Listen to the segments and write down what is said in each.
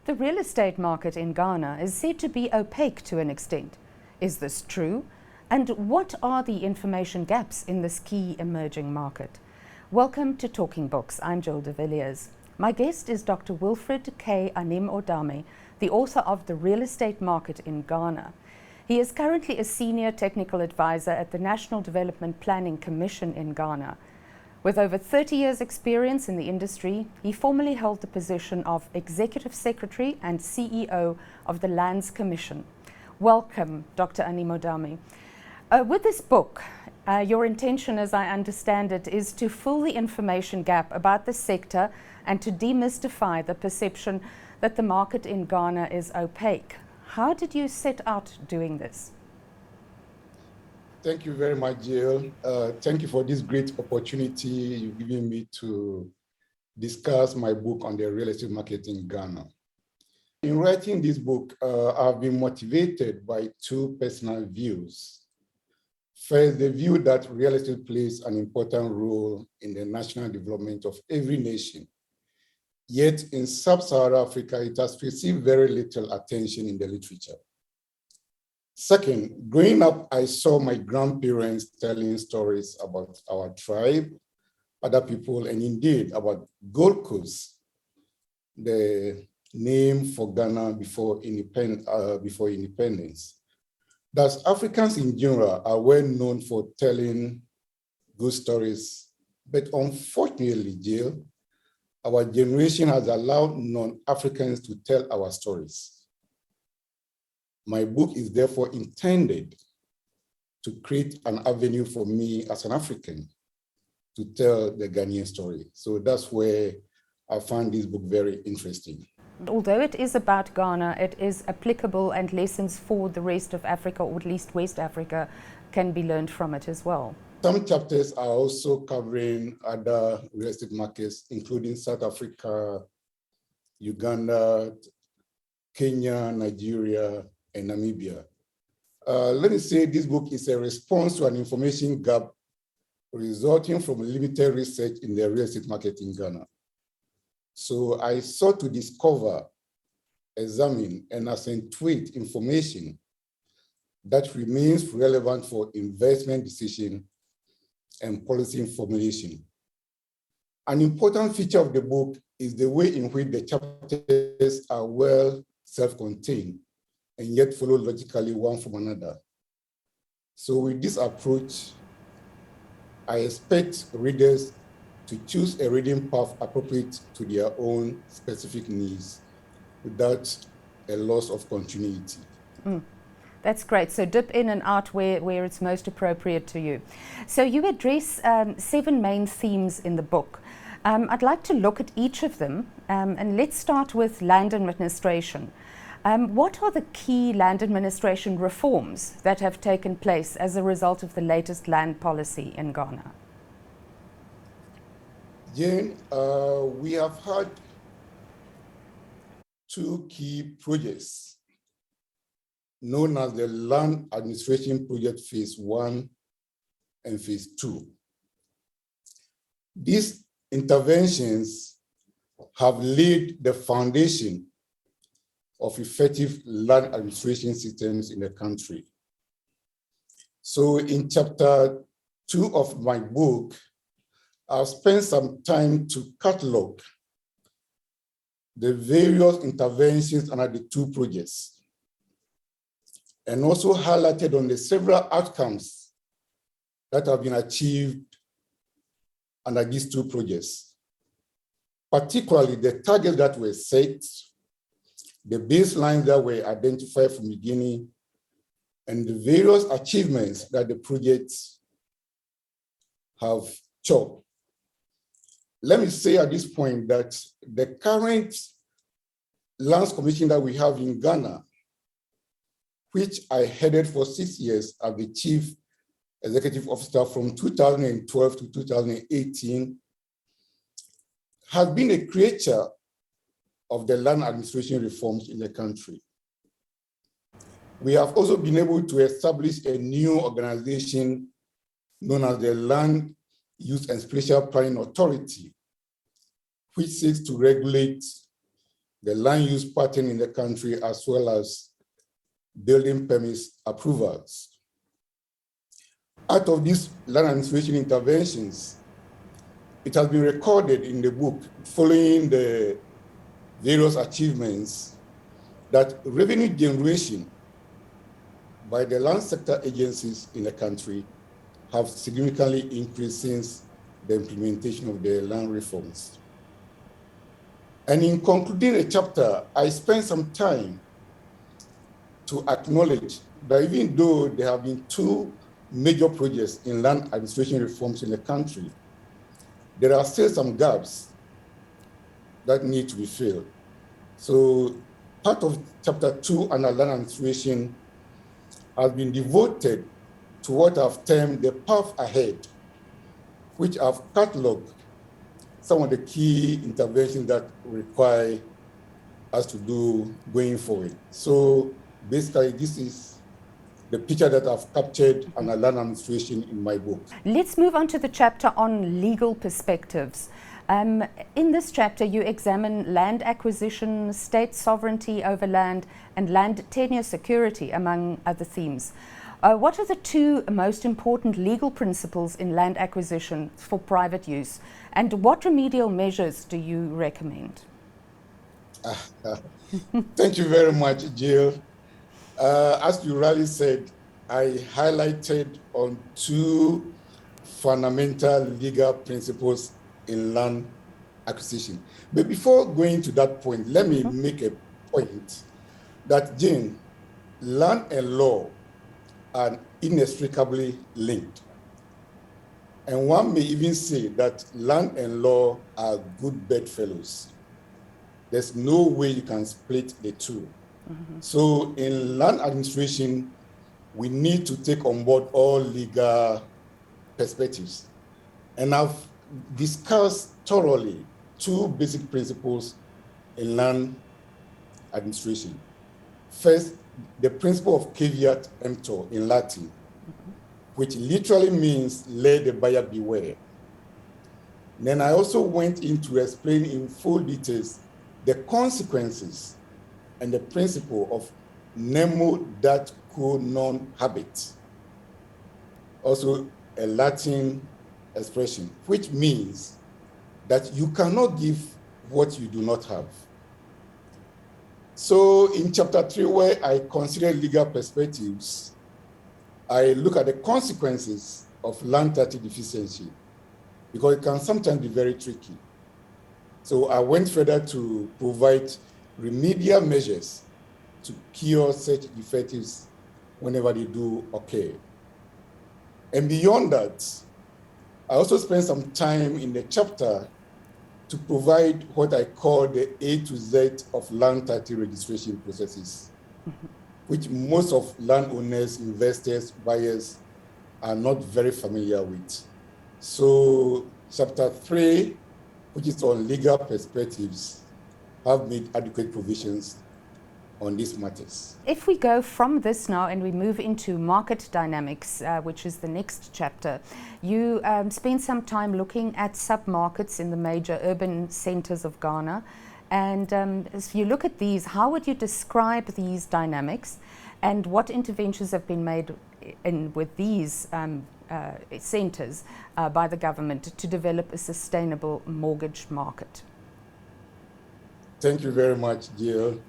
The real estate market in Ghana is said to be opaque to an extent. Is this true? And what are the information gaps in this key emerging market? Welcome to Talking Books. I'm Jill de Villiers. My guest is Dr. Wilfred K Anim-Odame, the author of The Real Estate Market in Ghana. He is currently a senior technical advisor at the National Development Planning Commission in Ghana. With over 30 years' experience in the industry, he formerly held the position of Executive Secretary and CEO of the Lands Commission. Welcome, Dr. Anim-Odame. With this book, your intention, as I understand it, is to fill the information gap about the sector and to demystify the perception that the market in Ghana is opaque. How did you set out doing this? Thank you very much, Jill. Thank you for this great opportunity you've given me to discuss my book on the real estate market in Ghana. In writing this book, I've been motivated by two personal views. First, the view that real estate plays an important role in the national development of every nation. Yet in sub-Saharan Africa, it has received very little attention in the literature. Second, growing up, I saw my grandparents telling stories about our tribe, other people, and indeed about Gold Coast, the name for Ghana before independence. Thus, Africans in general are well known for telling good stories, but unfortunately, Jill, our generation has allowed non-Africans to tell our stories. My book is therefore intended to create an avenue for me as an African to tell the Ghanaian story. So that's where I found this book very interesting. Although it is about Ghana, it is applicable and lessons for the rest of Africa, or at least West Africa, can be learned from it as well. Some chapters are also covering other real estate markets, including South Africa, Uganda, Kenya, Nigeria, and Namibia. Let me say this book is a response to an information gap resulting from limited research in the real estate market in Ghana. So I sought to discover, examine, and accentuate information that remains relevant for investment decision and policy formulation. An important feature of the book is the way in which the chapters are well self-contained and yet follow logically one from another. So with this approach, I expect readers to choose a reading path appropriate to their own specific needs without a loss of continuity. That's great. So dip in and out where it's most appropriate to you. So you address 7 main themes in the book. I'd like to look at each of them, and let's start with land administration. What are the key land administration reforms that have taken place as a result of the latest land policy in Ghana? Jane, we have had 2 key projects known as the Land Administration Project Phase 1 and Phase 2. These interventions have laid the foundation of effective land administration systems in the country. So in chapter 2 of my book, I've spent some time to catalog the various interventions under the 2 projects, and also highlighted on the several outcomes that have been achieved under these 2 projects, particularly the targets that were set, the baselines that were identified from the beginning, and the various achievements that the projects have chalked. Let me say at this point that the current Lands Commission that we have in Ghana, which I headed for 6 years as the Chief Executive Officer from 2012 to 2018, has been a creature of the land administration reforms in the country. We have also been able to establish a new organization known as the Land Use and Spatial Planning Authority, which seeks to regulate the land use pattern in the country, as well as building permits approvals. Out of these land administration interventions, it has been recorded in the book, following the various achievements, that revenue generation by the land sector agencies in the country have significantly increased since the implementation of the land reforms. And in concluding the chapter, I spent some time to acknowledge that even though there have been two major projects in land administration reforms in the country, there are still some gaps that need to be filled. So part of chapter 2 under land administration has been devoted to what I've termed the path ahead, which I've cataloged some of the key interventions that require us to do going forward. So basically, this is the picture that I've captured under land administration in my book. Let's move on to the chapter on legal perspectives. In this chapter, you examine land acquisition, state sovereignty over land, and land tenure security, among other themes. What are the two most important legal principles in land acquisition for private use, and what remedial measures do you recommend? Thank you very much, Jill. As you rightly said, I highlighted on two fundamental legal principles in land acquisition. But before going to that point, let me make a point that, Jane, land and law are inextricably linked. And one may even say that land and law are good bedfellows. There's no way you can split the two. So in land administration, we need to take on board all legal perspectives. And I've discussed thoroughly two basic principles in land administration. First, the principle of caveat emptor in Latin, which literally means let the buyer beware. Then I also went into explain in full details the consequences and the principle of nemo dat quo non habet, also a Latin expression, which means that you cannot give what you do not have. So in chapter 3, where I consider legal perspectives, I look at the consequences of land title deficiency, because it can sometimes be very tricky. So I went further to provide remedial measures to cure such defectives whenever they do occur. And beyond that, I also spent some time in the chapter to provide what I call the A to Z of land title registration processes, which most of landowners, investors, buyers are not very familiar with. So chapter 3, which is on legal perspectives, have made adequate provisions on these matters. If we go from this now and we move into market dynamics, which is the next chapter, you spend some time looking at sub-markets in the major urban centers of Ghana. And if you look at these, how would you describe these dynamics and what interventions have been made with these centers by the government to develop a sustainable mortgage market? Thank you very much, Jill.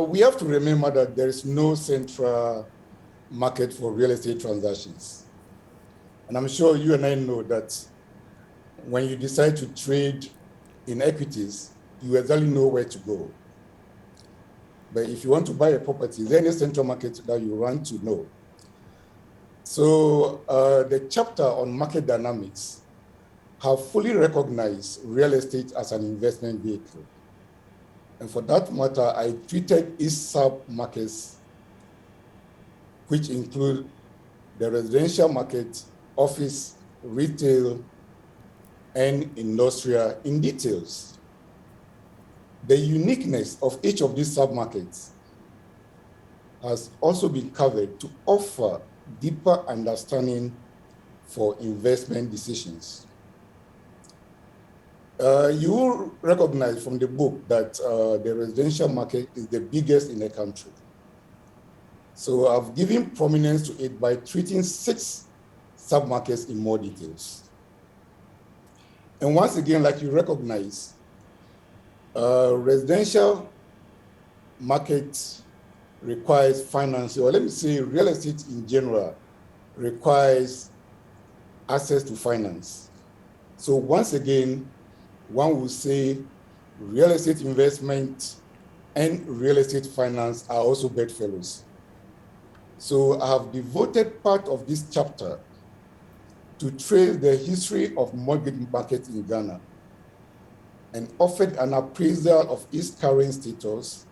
We have to remember that there is no central market for real estate transactions. And I'm sure you and I know that when you decide to trade in equities, you exactly know where to go. But if you want to buy a property, there is any central market that you want to know. So the chapter on market dynamics have fully recognized real estate as an investment vehicle. And for that matter, I treated each sub-markets, which include the residential market, office, retail, and industrial in details. The uniqueness of each of these sub-markets has also been covered to offer deeper understanding for investment decisions. You will recognize from the book that the residential market is the biggest in the country. So I've given prominence to it by treating 6 sub-markets in more details. And once again, like you recognize, residential market requires finance, or let me say real estate in general requires access to finance. So once again, one will say real estate investment and real estate finance are also bedfellows. So I have devoted part of this chapter to trace the history of mortgage market in Ghana and offered an appraisal of its current status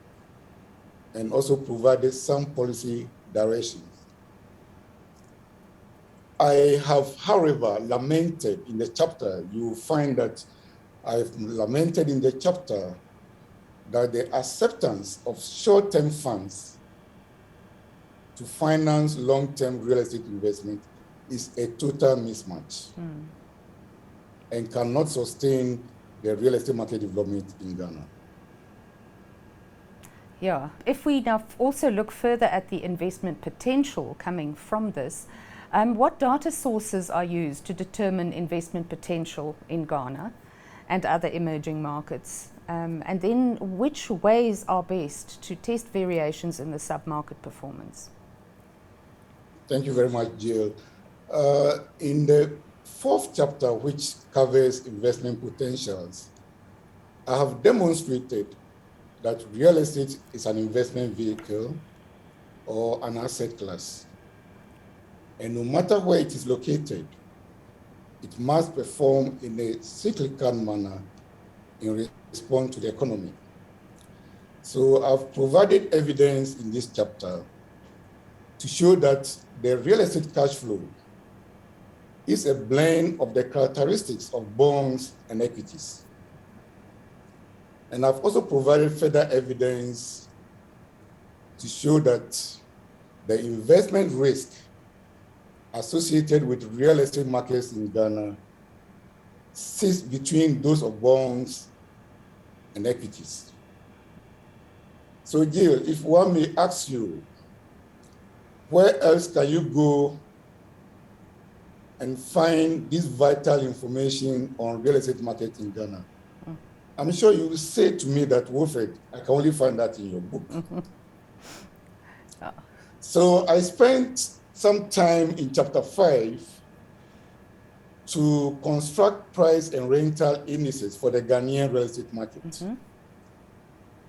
and also provided some policy directions. I have, however, lamented in the chapter, you will find that I've lamented in the chapter that the acceptance of short-term funds to finance long-term real estate investment is a total mismatch and cannot sustain the real estate market development in Ghana. Yeah, if we now also look further at the investment potential coming from this, what data sources are used to determine investment potential in Ghana and other emerging markets? And then which ways are best to test variations in the sub-market performance? Thank you very much, Jill. In the 4th chapter, which covers investment potentials, I have demonstrated that real estate is an investment vehicle or an asset class. And no matter where it is located, it must perform in a cyclical manner in response to the economy. So I've provided evidence in this chapter to show that the real estate cash flow is a blend of the characteristics of bonds and equities. And I've also provided further evidence to show that the investment risk associated with real estate markets in Ghana sits between those of bonds and equities. So Jill, if one may ask you, where else can you go and find this vital information on real estate market in Ghana? I'm sure you will say to me that, Wilfred, I can only find that in your book. So I spent some time in chapter 5 to construct price and rental indices for the Ghanaian real estate market.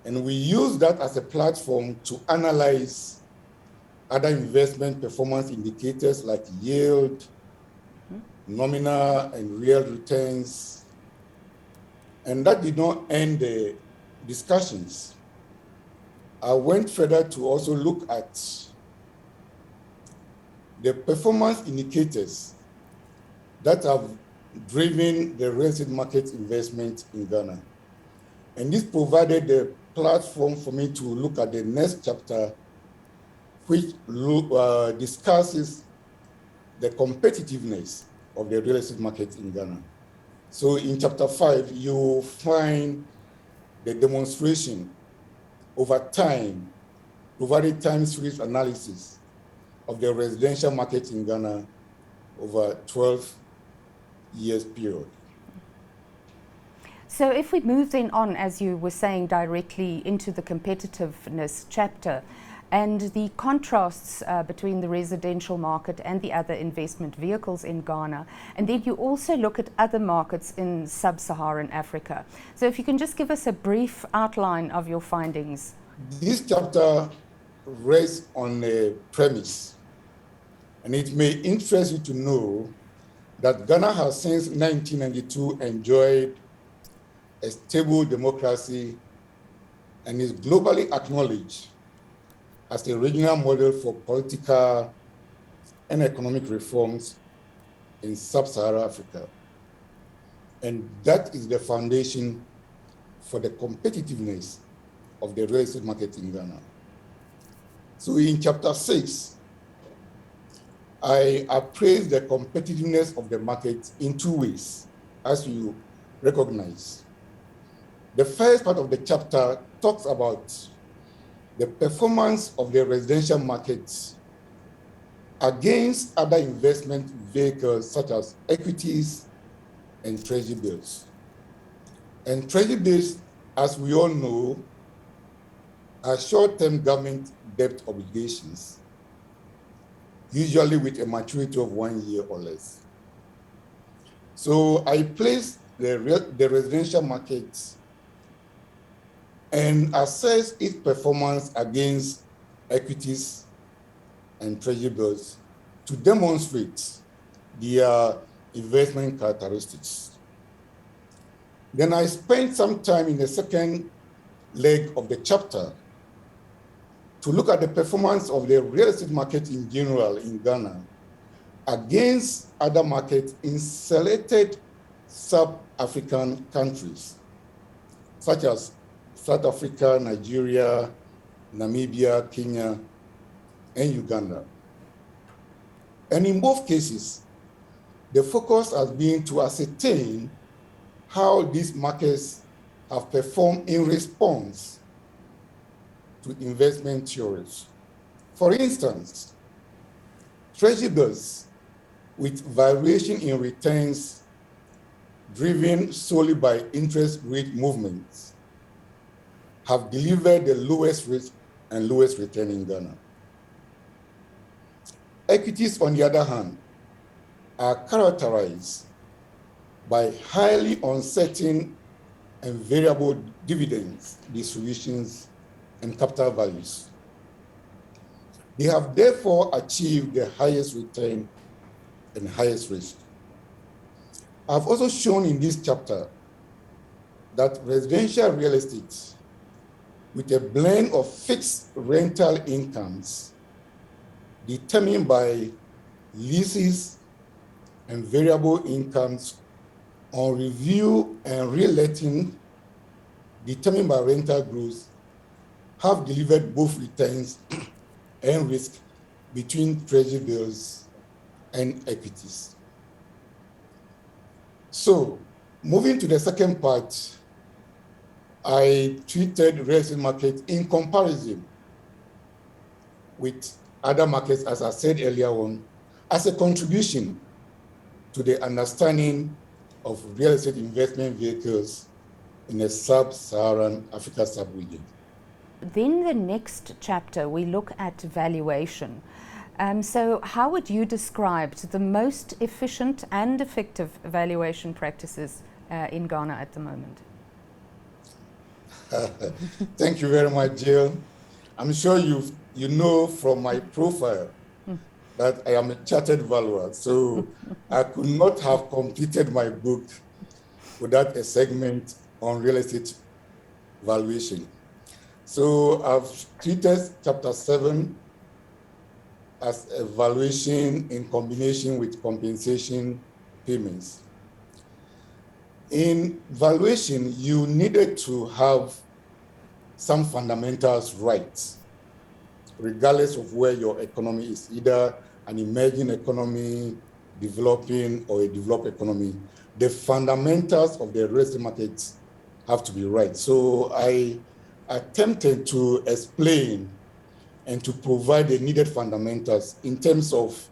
And we use that as a platform to analyze other investment performance indicators like yield, nominal and real returns. And that did not end the discussions. I went further to also look at the performance indicators that have driven the real estate market investment in Ghana. And this provided the platform for me to look at the next chapter, which discusses the competitiveness of the real estate market in Ghana. So in chapter 5, you find the demonstration over time, provided time series analysis of the residential market in Ghana over 12 years period. So if we move then on, as you were saying, directly into the competitiveness chapter, and the contrasts between the residential market and the other investment vehicles in Ghana. And then you also look at other markets in sub-Saharan Africa. So if you can just give us a brief outline of your findings. This chapter rests on a premise, and it may interest you to know that Ghana has since 1992 enjoyed a stable democracy and is globally acknowledged as a regional model for political and economic reforms in sub-Saharan Africa. And that is the foundation for the competitiveness of the real estate market in Ghana. So in chapter 6, I appraised the competitiveness of the market in 2 ways, as you recognize. The first part of the chapter talks about the performance of the residential markets against other investment vehicles such as equities and treasury bills. And treasury bills, as we all know, are short-term government debt obligations, usually with a maturity of 1 year or less. So I place the residential markets and assess its performance against equities and treasury bills to demonstrate their investment characteristics. Then I spent some time in the second leg of the chapter to look at the performance of the real estate market in general in Ghana against other markets in selected sub-African countries, such as South Africa, Nigeria, Namibia, Kenya, and Uganda. And in both cases, the focus has been to ascertain how these markets have performed in response to investment theories. For instance, treasury bills with variation in returns driven solely by interest rate movements have delivered the lowest risk and lowest return in Ghana. Equities, on the other hand, are characterized by highly uncertain and variable dividends, distributions, and capital values. They have therefore achieved the highest return and highest risk. I've also shown in this chapter that residential real estate with a blend of fixed rental incomes determined by leases and variable incomes on review and reletting determined by rental growth have delivered both returns and risk between treasury bills and equities. So, moving to the second part, I treated real estate market in comparison with other markets, as I said earlier on, as a contribution to the understanding of real estate investment vehicles in the sub-Saharan Africa sub-region. Then the next chapter, we look at valuation. So how would you describe the most efficient and effective valuation practices in Ghana at the moment? Thank you very much, Jill. I'm sure you know from my profile that I am a chartered valuer, so I could not have completed my book without a segment on real estate valuation. So I've treated chapter 7 as a valuation in combination with compensation payments. In valuation, you needed to have some fundamentals right, regardless of where your economy is, either an emerging economy, developing, or a developed economy. The fundamentals of the real estate markets have to be right. So I attempted to explain and to provide the needed fundamentals in terms of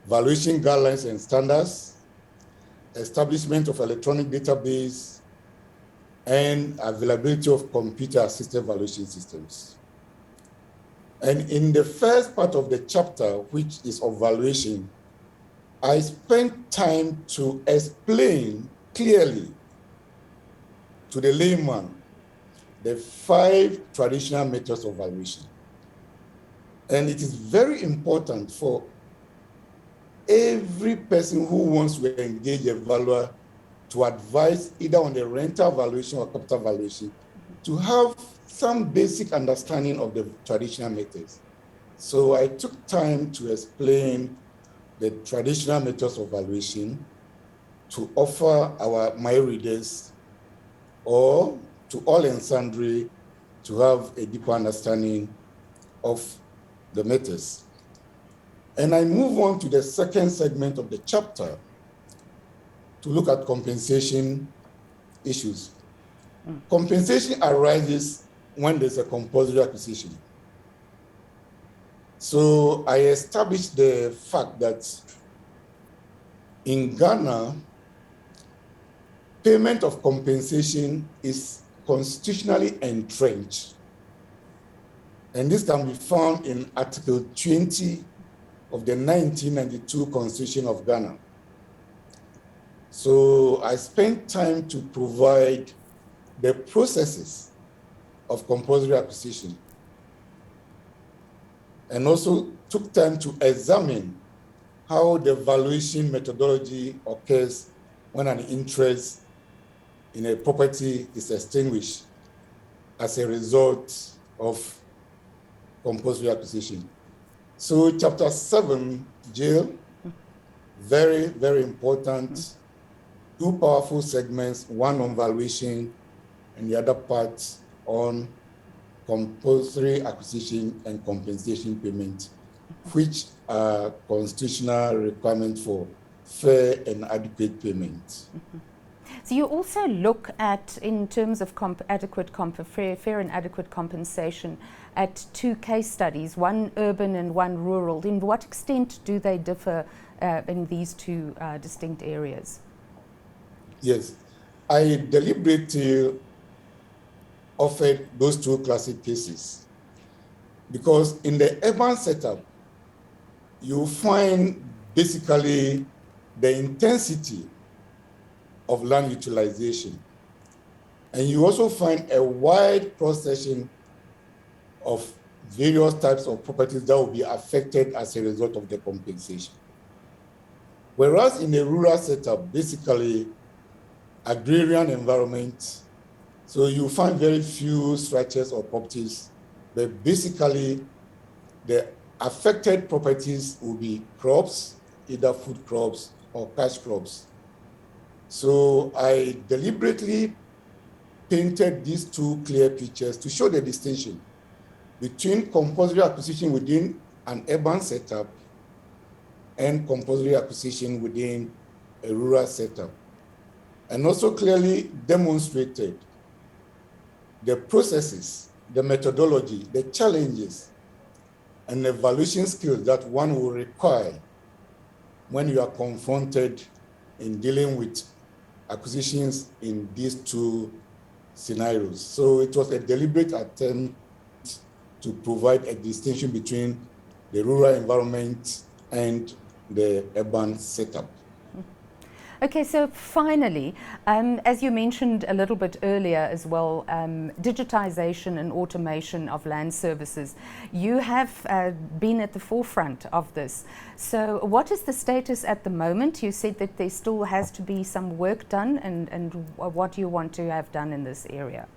valuation guidelines and standards, establishment of electronic database, and availability of computer-assisted valuation systems. And in the first part of the chapter, which is of valuation, I spent time to explain clearly to the layman the 5 traditional methods of valuation. And it is very important for every person who wants to engage a valuer to advise either on the rental valuation or capital valuation to have some basic understanding of the traditional methods. So I took time to explain the traditional methods of valuation to offer my readers or to all and sundry to have a deeper understanding of the methods. And I move on to the second segment of the chapter to look at compensation issues. Compensation arises when there's a compulsory acquisition. So I established the fact that in Ghana, payment of compensation is constitutionally entrenched. And this can be found in Article 20 of the 1992 Constitution of Ghana. So I spent time to provide the processes of compulsory acquisition, and also took time to examine how the valuation methodology occurs when an interest in a property is extinguished as a result of compulsory acquisition. So chapter 7, jail, very, very important. Two powerful segments, one on valuation and the other part on compulsory acquisition and compensation payment, which are constitutional requirements for fair and adequate payment. So you also look at, in terms of fair and adequate compensation, at two case studies, one urban and one rural. In what extent do they differ in these two distinct areas? Yes, I deliberately offered those two classic cases because in the urban setup, you find basically the intensity of land utilization. And you also find a wide cross-section of various types of properties that will be affected as a result of the compensation. Whereas in a rural setup, basically agrarian environment, so you find very few structures or properties, but basically the affected properties will be crops, either food crops or cash crops. So I deliberately painted these two clear pictures to show the distinction between compulsory acquisition within an urban setup and compulsory acquisition within a rural setup, and also clearly demonstrated the processes, the methodology, the challenges, and the evaluation skills that one will require when you are confronted in dealing with acquisitions in these two scenarios. So it was a deliberate attempt to provide a distinction between the rural environment and the urban setup. Okay, so finally, as you mentioned a little bit earlier as well, digitization and automation of land services. You have been at the forefront of this. So what is the status at the moment? You said that there still has to be some work done, and what do you want to have done in this area?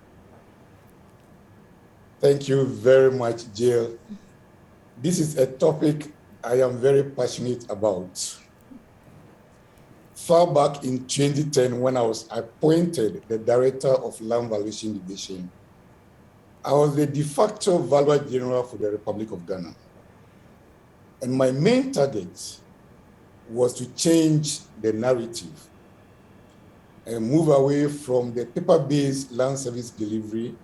Thank you very much, Jill. This is a topic I am very passionate about. Far back in 2010, when I was appointed the Director of Land Valuation Division, I was the de facto Valuer General for the Republic of Ghana. And my main target was to change the narrative and move away from the paper-based land service delivery.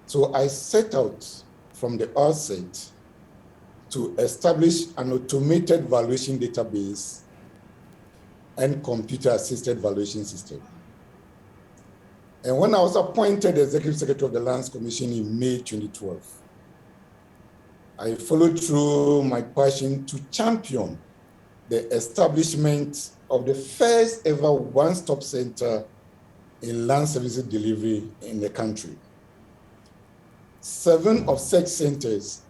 So I set out from the outset to establish an automated valuation database and computer-assisted valuation system. And when I was appointed Executive Secretary of the Lands Commission in May 2012, I followed through my passion to champion the establishment of the first ever one-stop center in land services delivery in the country. 7 of such centers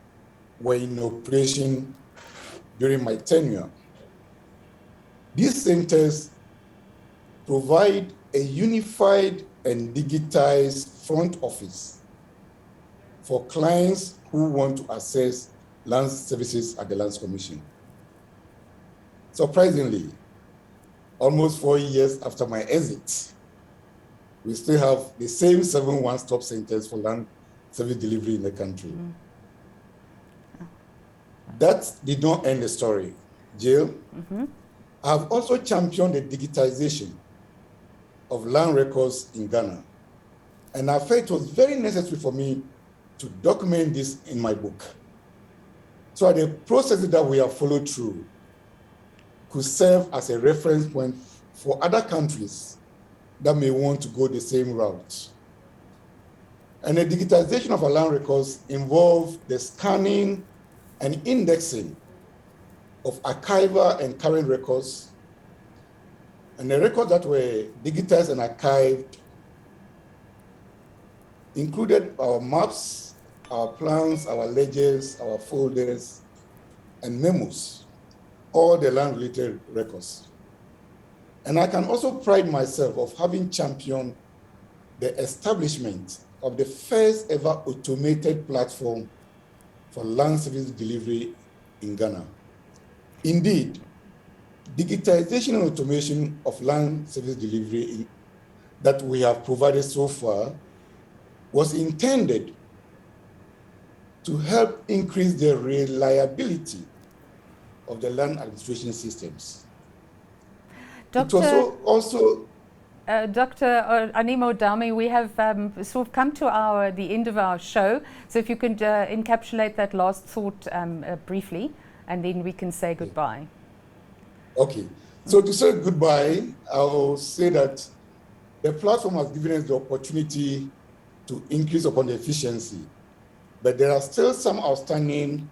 were in operation during my tenure. These centers provide a unified and digitized front office for clients who want to access land services at the Lands Commission. Surprisingly, almost 4 years after my exit, we still have the same 7 one-stop centers for land service delivery in the country. That did not end the story, Jill. I have also championed the digitization of land records in Ghana. And I felt it was very necessary for me to document this in my book. So the processes that we have followed through could serve as a reference point for other countries that may want to go the same route. And the digitization of our land records involved the scanning and indexing of archival and current records. And the records that were digitized and archived included our maps, our plans, our ledgers, our folders, and memos, all the land-related records. And I can also pride myself of having championed the establishment of the first ever automated platform for land service delivery in Ghana. Indeed, digitization and automation of land service delivery that we have provided so far was intended to help increase the reliability of the land administration systems. Dr. It was also Dr. Anim-Odame, we have sort of come to the end of our show. So if you could encapsulate that last thought briefly, and then we can say goodbye. Okay. So to say goodbye, I'll say that the platform has given us the opportunity to increase upon the efficiency, but there are still some outstanding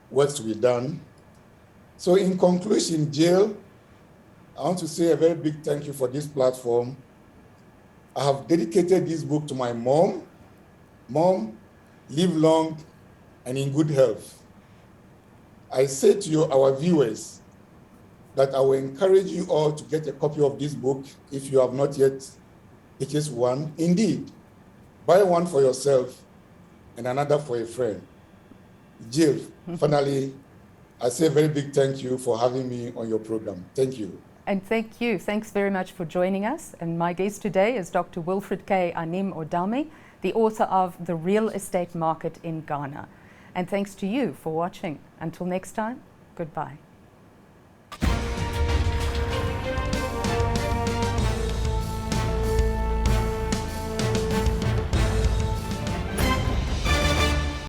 work to be done. So in conclusion, Jill, I want to say a very big thank you for this platform. I have dedicated this book to my mom. Mom, live long and in good health. I say to you, our viewers, that I will encourage you all to get a copy of this book if you have not yet purchased one. Indeed, buy one for yourself and another for a friend. Jill, finally, I say a very big thank you for having me on your program. Thank you. And thank you. Thanks very much for joining us. And my guest today is Dr. Wilfred K Anim-Odame, the author of The Real Estate Market in Ghana. And thanks to you for watching. Until next time, goodbye.